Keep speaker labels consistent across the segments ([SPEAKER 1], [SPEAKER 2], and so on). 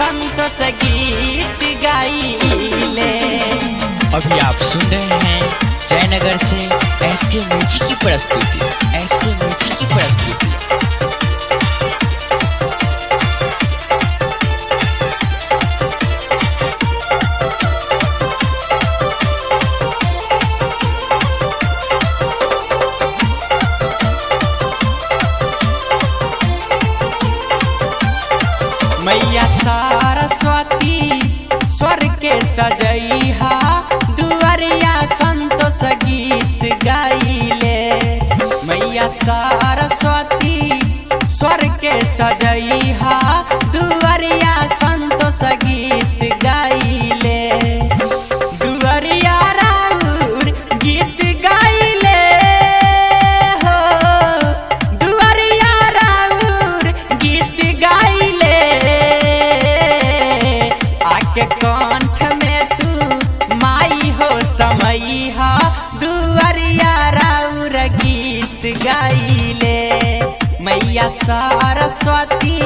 [SPEAKER 1] संतोष गीत गाइले।
[SPEAKER 2] अभी आप सुन रहे हैं जयनगर से एसके म्यूजिक की प्रस्तुति, एसके म्यूजिक की प्रस्तुति।
[SPEAKER 1] मैया सरस्वती स्वर के सजैहा दुआरिया संतोष गीत गाइले। मैया सरस्वती स्वर के सजैहा दुआरिया संतोष गीत गाइले। दुआरिया राउर गीत गाइले हो, दुआरिया राउर गीत गाइले। आके कंठ में तू माई हो समैहा दुआरिया राउर गीत गाइले। मैया सरस्वती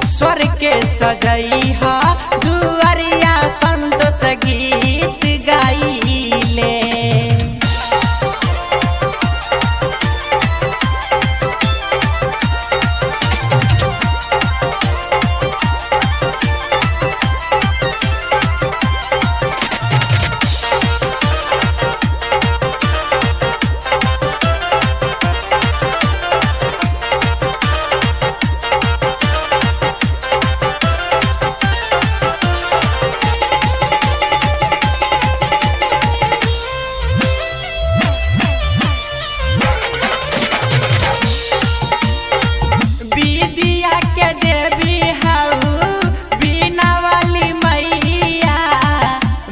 [SPEAKER 1] स्वर के सजैहा दुआरिया संतोष गीत गाइले। विद्या के देवी हऊ बीना वाली मैया,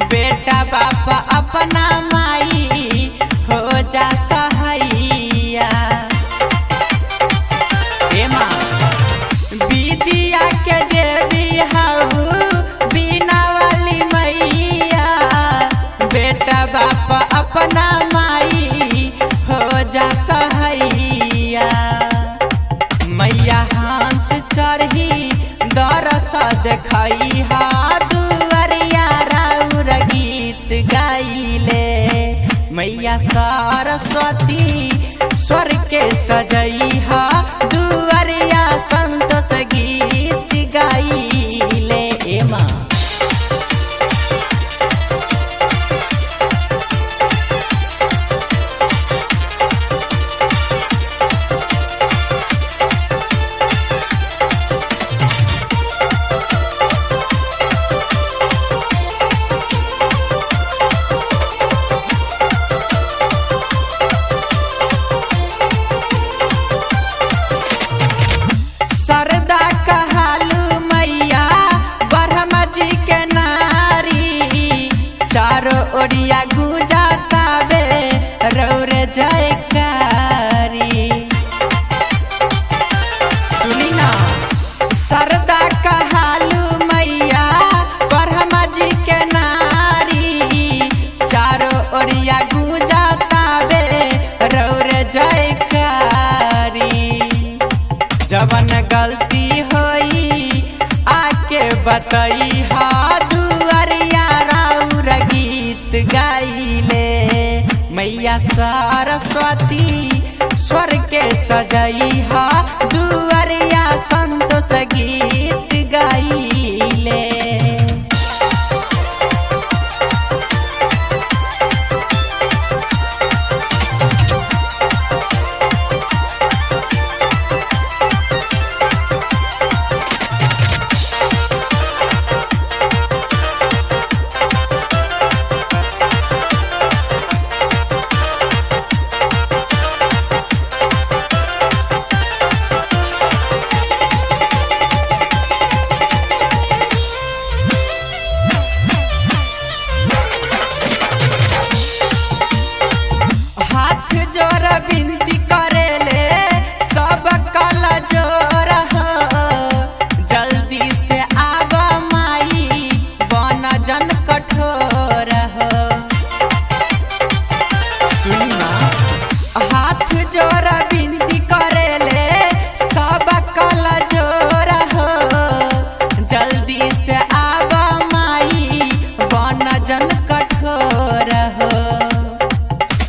[SPEAKER 1] बेटा बाप अपना माई हो जा सहैया। हे माँ विद्या के देवी हऊ बीना वाली मैया, बेटा बाप अपना माई हो जा सहैया। मैया हंस चढ़ी दरस देखैहा दुआरिया राउर गीत गाइले। मैया सरस्वती स्वर के सजैहा दुआरिया संतोष गीत गाइले। ए माँ सरदा कहालू मैया ब्रह्मा जी के नारी, चारों ओरिया गुंजातावे रौर जयकारी। सुनी ना सरदा कहालू मैया ब्रह्मा जी के नारी, चारों ओरिया गुंजातावे रौर जयकारी। जवन गलती होई आके बतैहा दुआरिया राउर गीत गाइले। मैया सरस्वती स्वर के सजैहा दुआरिया संतोष गीत गाइले।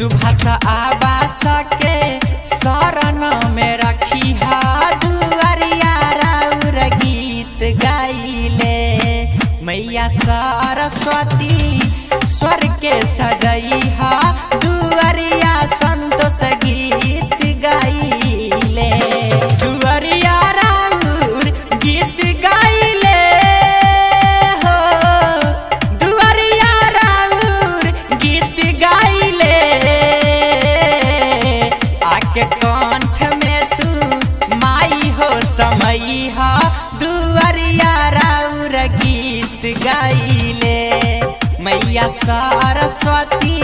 [SPEAKER 1] सुभाष आवास के शरण में रखी हा दुआरिया राउर गीत गाइले। मैया सरस्वती स्वर के सजई हा दुआरिया संतोष गीत गाइले। दुआरिया राउर गीत गाइले हो, दुआरिया राउर गीत गाइले। आके कंठ में तू माई हो समई हा दुआरिया राउर गीत गाइले। मैया सरस्वती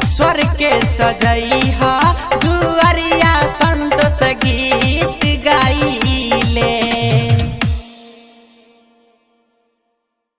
[SPEAKER 1] स्वर के सजई हा दुआरिया संतोष गीत